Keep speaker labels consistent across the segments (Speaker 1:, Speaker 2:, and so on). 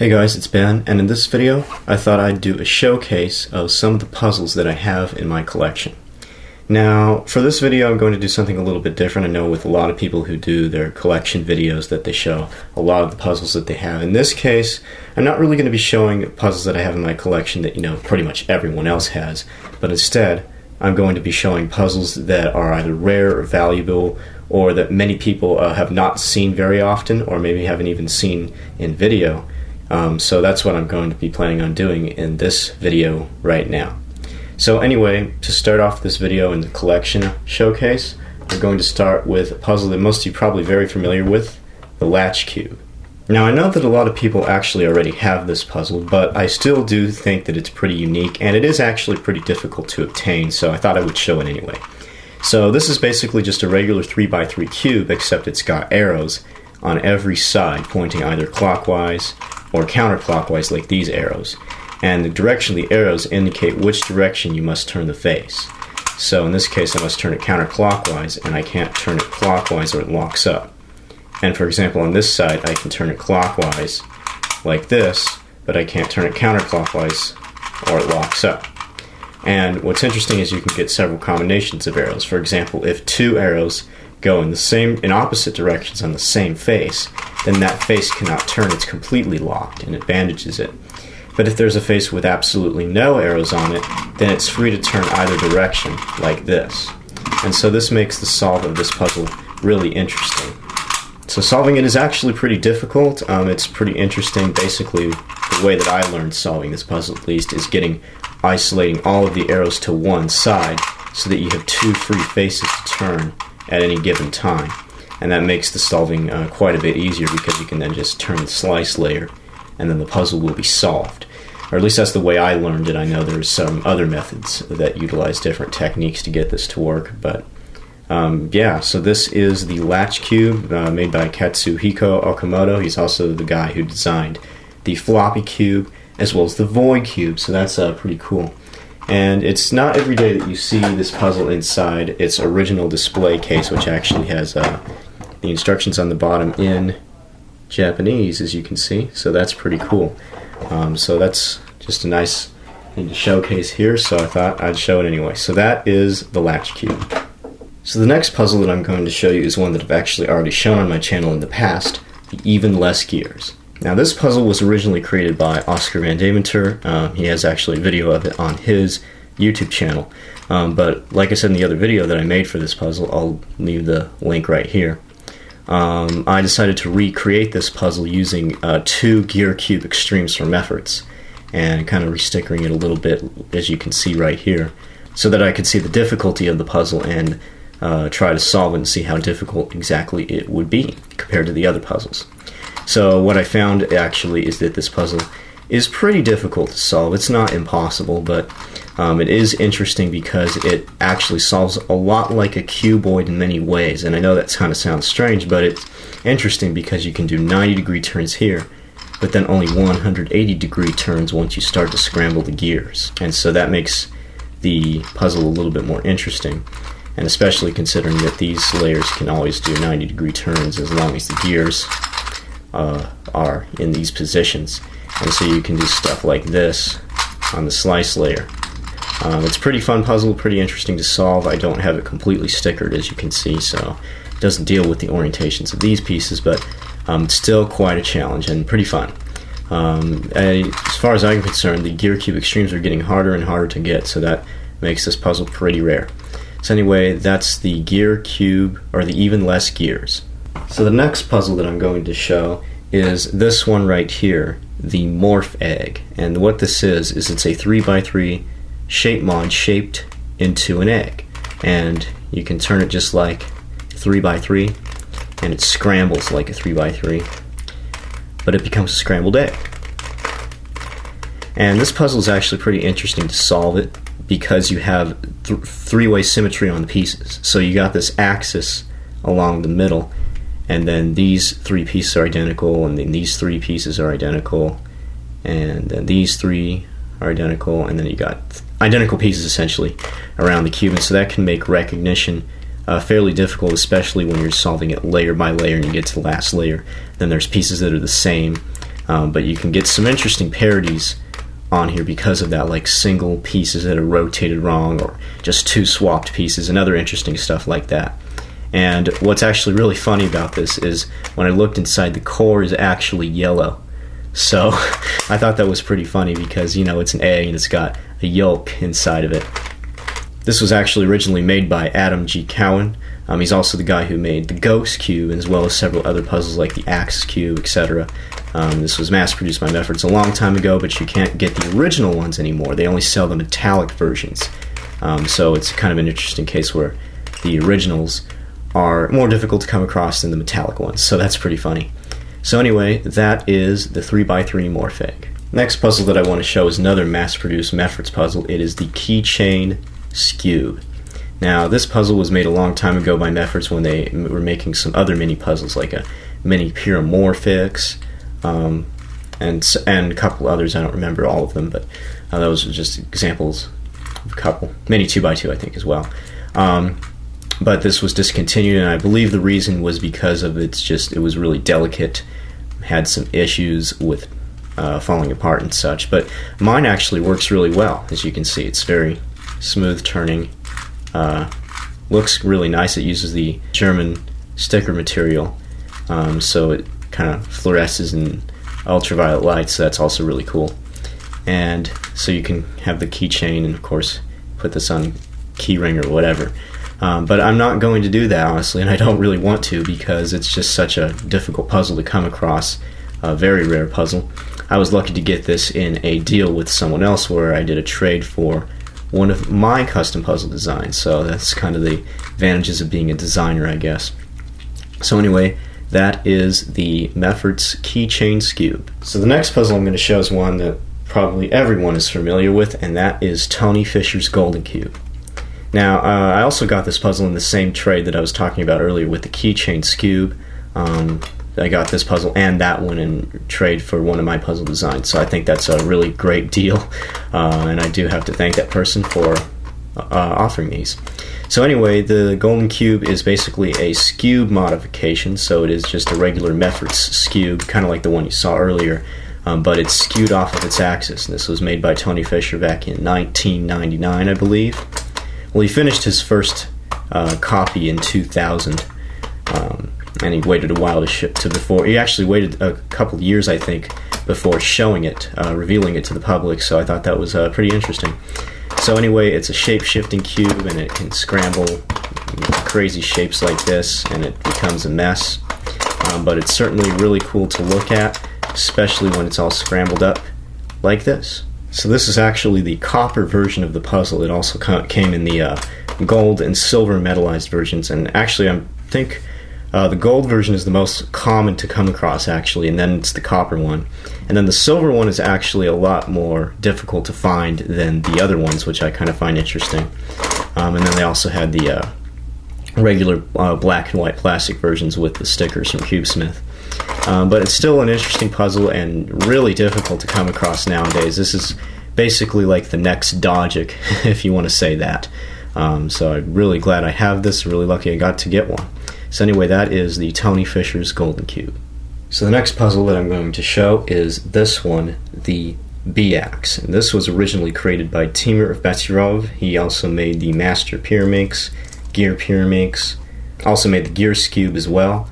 Speaker 1: Hey guys, it's Ben, and in this video I thought I'd do a showcase of some of the puzzles that I have in my collection. Now, for this video I'm going to do something a little bit different. I know with a lot of people who do their collection videos that they show a lot of the puzzles that they have. In this case, I'm not really going to be showing puzzles that I have in my collection that, pretty much everyone else has, but instead I'm going to be showing puzzles that are either rare or valuable, or that many people have not seen very often, or maybe haven't even seen in video. So that's what I'm going to be planning on doing in this video right now. So anyway, to start off this video in the collection showcase, we're going to start with a puzzle that most of you are probably very familiar with, the Latch Cube. Now I know that a lot of people actually already have this puzzle, but I still do think that it's pretty unique, and it is actually pretty difficult to obtain, so I thought I would show it anyway. So this is basically just a regular 3x3 cube, except it's got arrows on every side pointing either clockwise or counterclockwise, like these arrows, and the direction of the arrows indicate which direction you must turn the face. So in this case I must turn it counterclockwise, and I can't turn it clockwise or it locks up. And for example, on this side I can turn it clockwise like this, but I can't turn it counterclockwise or it locks up. And what's interesting is you can get several combinations of arrows. For example, if two arrows go in opposite directions on the same face, then that face cannot turn. It's completely locked and it bandages it. But if there's a face with absolutely no arrows on it, then it's free to turn either direction, like this. And so this makes the solve of this puzzle really interesting. So solving it is actually pretty difficult. It's pretty interesting. Basically, the way that I learned solving this puzzle, at least, is isolating all of the arrows to one side so that you have two free faces to turn at any given time. And that makes the solving quite a bit easier, because you can then just turn the slice layer and then the puzzle will be solved. Or at least that's the way I learned it. I know there's some other methods that utilize different techniques to get this to work, but yeah, so this is the Latch Cube made by Katsuhiko Okamoto. He's also the guy who designed the floppy cube as well as the void cube, so that's pretty cool. And it's not every day that you see this puzzle inside its original display case, which actually has the instructions on the bottom in Japanese, as you can see, so that's pretty cool. So that's just a nice thing to showcase here, so I thought I'd show it anyway. So that is the Latch Cube. So the next puzzle that I'm going to show you is one that I've actually already shown on my channel in the past, the Even Less Gears. Now this puzzle was originally created by Oscar Van Deventer. He has actually a video of it on his YouTube channel. But like I said in the other video that I made for this puzzle, I'll leave the link right here. I decided to recreate this puzzle using two Gear Cube Extremes from Efforts, and kind of restickering it a little bit, as you can see right here, so that I could see the difficulty of the puzzle and try to solve it and see how difficult exactly it would be compared to the other puzzles. So what I found actually is that this puzzle is pretty difficult to solve. It's not impossible, but it is interesting because it actually solves a lot like a cuboid in many ways. And I know that kind of sounds strange, but it's interesting because you can do 90-degree turns here, but then only 180-degree turns once you start to scramble the gears. And so that makes the puzzle a little bit more interesting, and especially considering that these layers can always do 90-degree turns as long as the gears are in these positions. And so you can do stuff like this on the slice layer. It's a pretty fun puzzle, pretty interesting to solve. I don't have it completely stickered, as you can see, so it doesn't deal with the orientations of these pieces, but it's still quite a challenge and pretty fun. As far as I'm concerned, the Gear Cube Extremes are getting harder and harder to get, so that makes this puzzle pretty rare. So anyway, that's the Gear Cube, or the Even Less Gears. So the next puzzle that I'm going to show is this one right here, the Morph Egg. And what this is it's a 3x3 shape mod shaped into an egg. And you can turn it just like 3x3, and it scrambles like a 3x3, but it becomes a scrambled egg. And this puzzle is actually pretty interesting to solve it, because you have three-way symmetry on the pieces. So you got this axis along the middle, and then these three pieces are identical, and then these three pieces are identical, and then these three are identical, and then you got identical pieces essentially around the cube. And so that can make recognition fairly difficult, especially when you're solving it layer by layer and you get to the last layer. Then there's pieces that are the same, but you can get some interesting parodies on here because of that, like single pieces that are rotated wrong, or just two swapped pieces, and other interesting stuff like that. And what's actually really funny about this is when I looked inside, the core is actually yellow. So I thought that was pretty funny because, you know, it's an egg and it's got a yolk inside of it. This was actually originally made by Adam G. Cowan. He's also the guy who made the Ghost Cube, as well as several other puzzles like the Axe Cube, etc. This was mass-produced by Mefferts a long time ago, but you can't get the original ones anymore. They only sell the metallic versions. So it's kind of an interesting case where the originals are more difficult to come across than the metallic ones. So that's pretty funny. So anyway, that is the 3x3 Morph Egg. Next puzzle that I want to show is another mass-produced Mefferts puzzle. It is the Keychain Skewb. Now, this puzzle was made a long time ago by Mefferts when they were making some other mini puzzles, like a mini Pyramorphix, and a couple others. I don't remember all of them, but those are just examples of a couple. Mini 2x2, I think, as well. But this was discontinued, and I believe the reason was because of it was really delicate, had some issues with falling apart and such. But mine actually works really well, as you can see. It's very smooth turning. Looks really nice. It uses the German sticker material, so it kind of fluoresces in ultraviolet light, so that's also really cool. And so you can have the keychain and of course put this on keyring or whatever. But I'm not going to do that, honestly, and I don't really want to because it's just such a difficult puzzle to come across, a very rare puzzle. I was lucky to get this in a deal with someone else where I did a trade for one of my custom puzzle designs, so that's kind of the advantages of being a designer, I guess. So anyway, that is the Mefferts Keychain Skewb. So the next puzzle I'm going to show is one that probably everyone is familiar with, and that is Tony Fisher's Golden Cube. Now, I also got this puzzle in the same trade that I was talking about earlier with the Keychain Skewb. I got this puzzle and that one in trade for one of my puzzle designs, so I think that's a really great deal, and I do have to thank that person for offering these. So anyway, the Golden Cube is basically a Skewb modification, so it is just a regular Mefferts Skewb, kind of like the one you saw earlier, but it's skewed off of its axis. And this was made by Tony Fisher back in 1999, I believe. Well, he finished his first copy in 2000, and he waited a while to ship to before. He actually waited a couple of years, I think, before showing it, revealing it to the public, so I thought that was pretty interesting. So anyway, it's a shape-shifting cube, and it can scramble crazy shapes like this, and it becomes a mess. But it's certainly really cool to look at, especially when it's all scrambled up like this. So this is actually the copper version of the puzzle. It also came in the gold and silver metallized versions, and actually I think the gold version is the most common to come across, actually, and then it's the copper one. And then the silver one is actually a lot more difficult to find than the other ones, which I kind of find interesting. And then they also had the regular black and white plastic versions with the stickers from CubeSmith. But it's still an interesting puzzle and really difficult to come across nowadays. This is basically like the next Dogic, if you want to say that. So I'm really glad I have this, really lucky I got to get one. So anyway, that is the Tony Fisher's Golden Cube. So the next puzzle that I'm going to show is this one, the B-Axe. And this was originally created by Timur Batirov. He also made the Master Pyraminx, Gear Pyraminx, also made the Gear Skewb as well.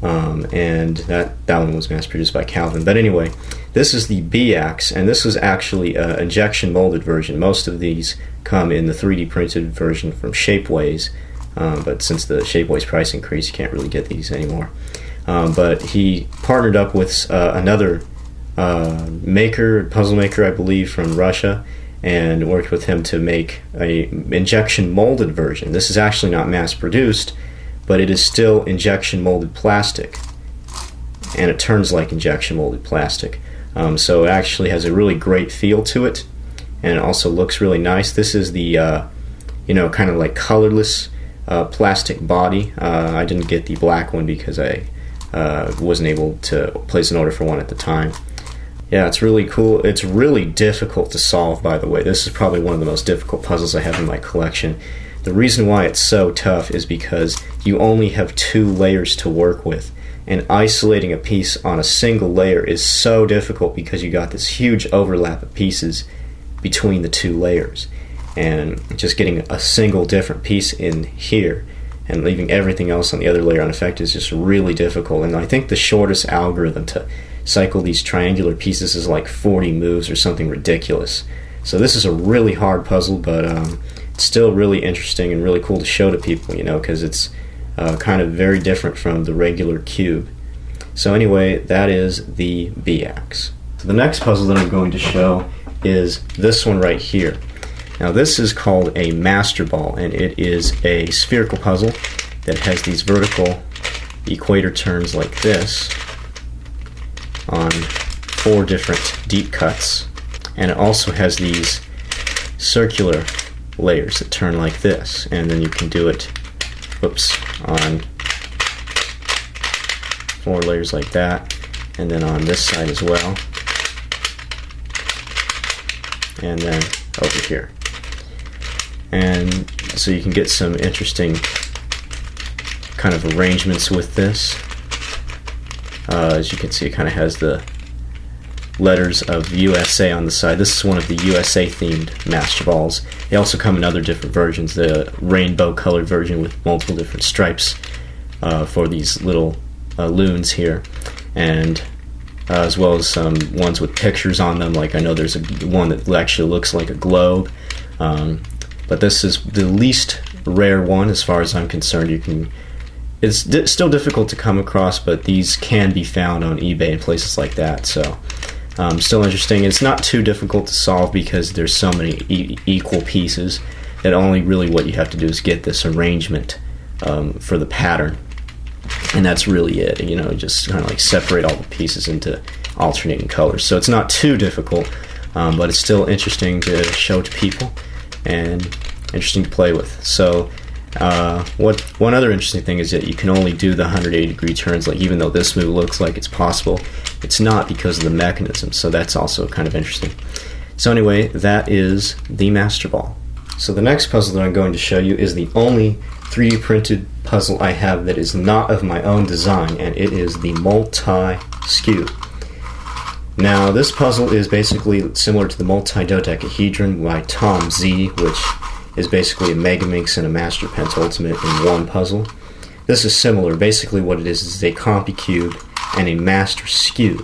Speaker 1: And that one was mass-produced by Calvin. But anyway, this is the B-Axe, and this was actually an injection molded version. Most of these come in the 3D printed version from Shapeways. But since the Shapeways price increased, you can't really get these anymore. But he partnered up with another puzzle maker, I believe, from Russia, and worked with him to make a injection molded version. This is actually not mass produced, but it is still injection molded plastic, and it turns like injection molded plastic. So it actually has a really great feel to it, and it also looks really nice. This is the kind of like colorless plastic body. I didn't get the black one because I wasn't able to place an order for one at the time. Yeah, it's really cool. It's really difficult to solve, by the way. This is probably one of the most difficult puzzles I have in my collection. The reason why it's so tough is because you only have 2 layers to work with. and isolating a piece on a single layer is so difficult because you got this huge overlap of pieces between the two layers, and just getting a single different piece in here and leaving everything else on the other layer unaffected is just really difficult. And I think the shortest algorithm to cycle these triangular pieces is like 40 moves or something ridiculous. So this is a really hard puzzle, but it's still really interesting and really cool to show to people, you know, because it's kind of very different from the regular cube. So anyway, that is the B-axe. So the next puzzle that I'm going to show is this one right here. Now this is called a master ball, and it is a spherical puzzle that has these vertical equator turns like this on 4 different deep cuts, and it also has these circular layers that turn like this, and then you can do it on 4 layers like that, and then on this side as well, and then over here. And so you can get some interesting kind of arrangements with this. As you can see, it kind of has the letters of USA on the side. This is one of the USA themed master balls. They also come in other different versions, the rainbow colored version with multiple different stripes for these little loons here, and as well as some ones with pictures on them, like I know there's one that actually looks like a globe, but this is the least rare one as far as I'm concerned. It's still difficult to come across, but these can be found on eBay and places like that, so still interesting. It's not too difficult to solve because there's so many equal pieces that only really what you have to do is get this arrangement for the pattern, and that's really it. You know, just kind of like separate all the pieces into alternating colors. So it's not too difficult, but it's still interesting to show to people and interesting to play with. So one other interesting thing is that you can only do the 180-degree turns. Like, even though this move looks like it's possible, it's not because of the mechanism. So that's also kind of interesting. So anyway, that is the master ball. So the next puzzle that I'm going to show you is the only 3D printed puzzle I have that is not of my own design, and it is the Multi-Skewb. Now this puzzle is basically similar to the multi-dodecahedron by Tom Z, which is basically a Megaminx and a Master Pence Ultimate in one puzzle. This is similar. Basically what it is a CompuCube and a Master Skewb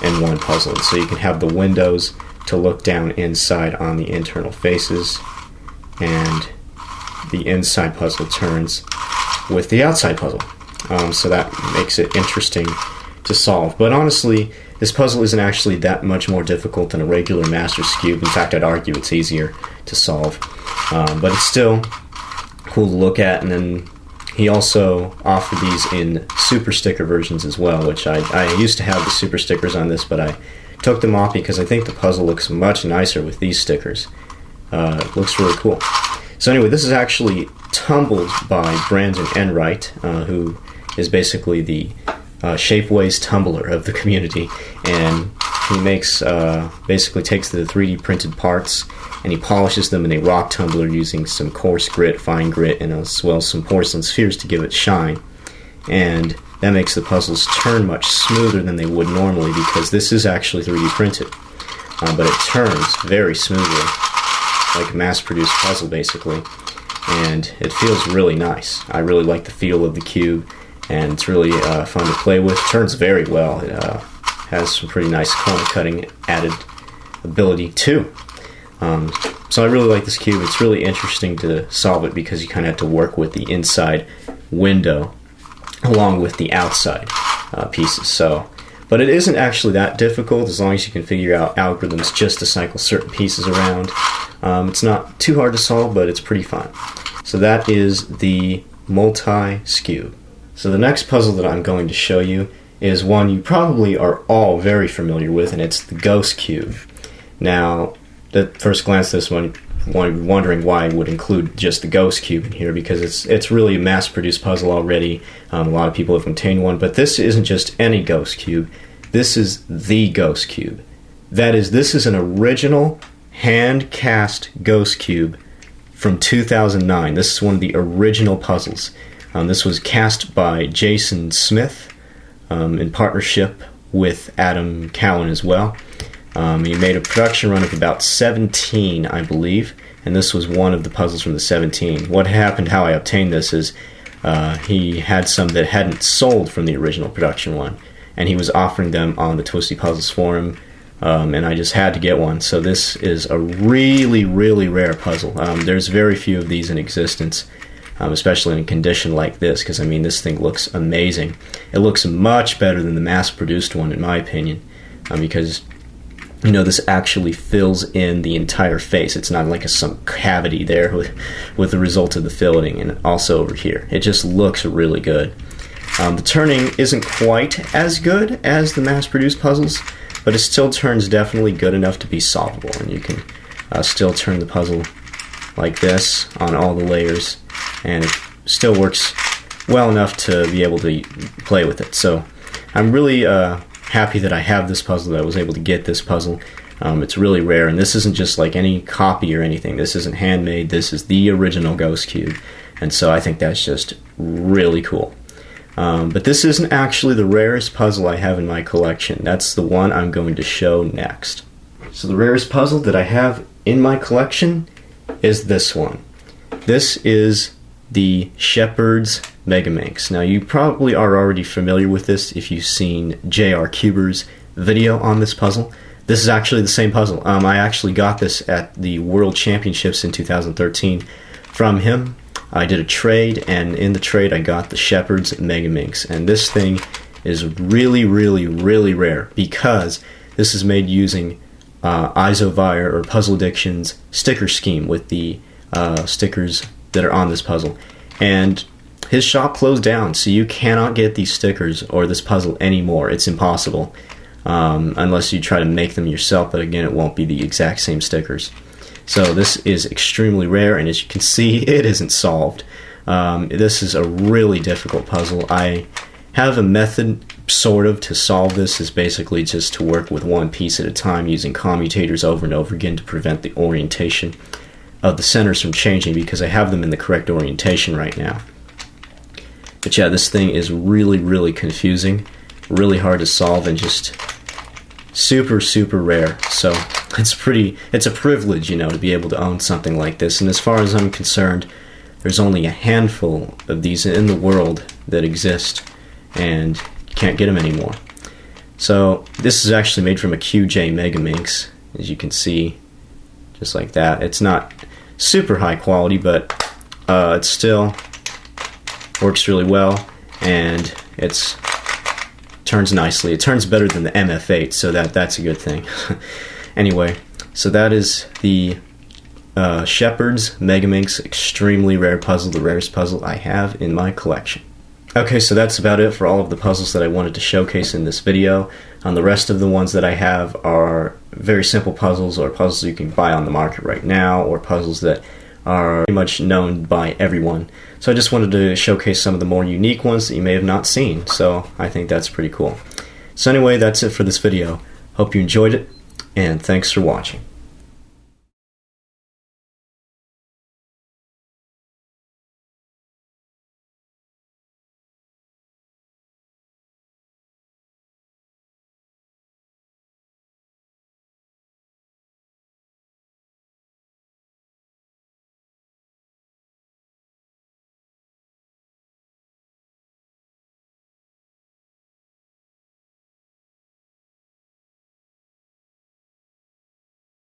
Speaker 1: in one puzzle. And so you can have the windows to look down inside on the internal faces, and the inside puzzle turns with the outside puzzle. So that makes it interesting to solve. But honestly, this puzzle isn't actually that much more difficult than a regular Master Skewb. In fact, I'd argue it's easier to solve. But it's still cool to look at. And then he also offered these in super sticker versions as well, which I used to have the super stickers on this, but I took them off because I think the puzzle looks much nicer with these stickers. It looks really cool. So anyway, this is actually tumbled by Brandon Enright, who is basically the Shapeways tumbler of the community, and he makes basically takes the 3D printed parts and he polishes them in a rock tumbler using some coarse grit, fine grit, and as well as some porcelain spheres to give it shine. And that makes the puzzles turn much smoother than they would normally, because this is actually 3D printed, but it turns very smoothly, like a mass-produced puzzle basically, and it feels really nice. I really like the feel of the cube, and it's really fun to play with. It turns very well. It has some pretty nice corner cutting added ability too. So I really like this cube. It's really interesting to solve it because you kind of have to work with the inside window along with the outside pieces. But it isn't actually that difficult as long as you can figure out algorithms just to cycle certain pieces around. It's not too hard to solve, but it's pretty fun. So that is the Multi-Skewb. So the next puzzle that I'm going to show you is one you probably are all very familiar with, and it's the Ghost Cube. Now, at first glance, this one, wondering why I would include just the Ghost Cube in here, because it's really a mass-produced puzzle already. A lot of people have obtained one, but this isn't just any Ghost Cube. This is the Ghost Cube. That is, this is an original hand-cast Ghost Cube from 2009. This is one of the original puzzles. This was cast by Jason Smith in partnership with Adam Cowan as well. He made a production run of about 17, I believe, and this was one of the puzzles from the 17. What happened, how I obtained this, is he had some that hadn't sold from the original production one, and he was offering them on the Twisty Puzzles forum, and I just had to get one. So this is a really, really rare puzzle. There's very few of these in existence, especially in a condition like this, because I mean, this thing looks amazing. It looks much better than the mass-produced one, in my opinion, because you know, this actually fills in the entire face. It's not like some cavity there with the result of the filling, and also over here. It just looks really good. The turning isn't quite as good as the mass-produced puzzles, but it still turns definitely good enough to be solvable, and you can still turn the puzzle like this on all the layers, and it still works well enough to be able to play with it. So I'm really happy that I have this puzzle, that I was able to get this puzzle. It's really rare, and this isn't just like any copy or anything. This isn't handmade. This is the original Ghost Cube, and so I think that's just really cool. But this isn't actually the rarest puzzle I have in my collection. That's the one I'm going to show next. So the rarest puzzle that I have in my collection is this one. This is the Shepherd's Megaminx. Now, you probably are already familiar with this if you've seen J.R. Cuber's video on this puzzle. This is actually the same puzzle. I actually got this at the World Championships in 2013 from him. I did a trade, and in the trade I got the Shepherd's Megaminx. And this thing is really, really, really rare because this is made using Isovire, or Puzzle Addiction's sticker scheme with the stickers that are on this puzzle. And his shop closed down, so you cannot get these stickers or this puzzle anymore. It's impossible, unless you try to make them yourself, but again, it won't be the exact same stickers. So this is extremely rare, and as you can see, it isn't solved. This is a really difficult puzzle. I have a method, sort of, to solve this. Is basically just to work with one piece at a time using commutators over and over again to prevent the orientation of the centers from changing, because I have them in the correct orientation right now. But yeah, this thing is really, really confusing, really hard to solve, and just super, super rare. So it's a privilege, you know, to be able to own something like this. And as far as I'm concerned, there's only a handful of these in the world that exist, and you can't get them anymore. So this is actually made from a QJ Megaminx, as you can see, just like that. It's not super high quality, but it still works really well, and it turns nicely. It turns better than the MF8, so that's a good thing. Anyway, so that is the Shepherd's Megaminx extremely rare puzzle, the rarest puzzle I have in my collection. Okay, so that's about it for all of the puzzles that I wanted to showcase in this video. The rest of the ones that I have are very simple puzzles, or puzzles you can buy on the market right now, or puzzles that are pretty much known by everyone. So I just wanted to showcase some of the more unique ones that you may have not seen, so I think that's pretty cool. So anyway, that's it for this video. Hope you enjoyed it, and thanks for watching.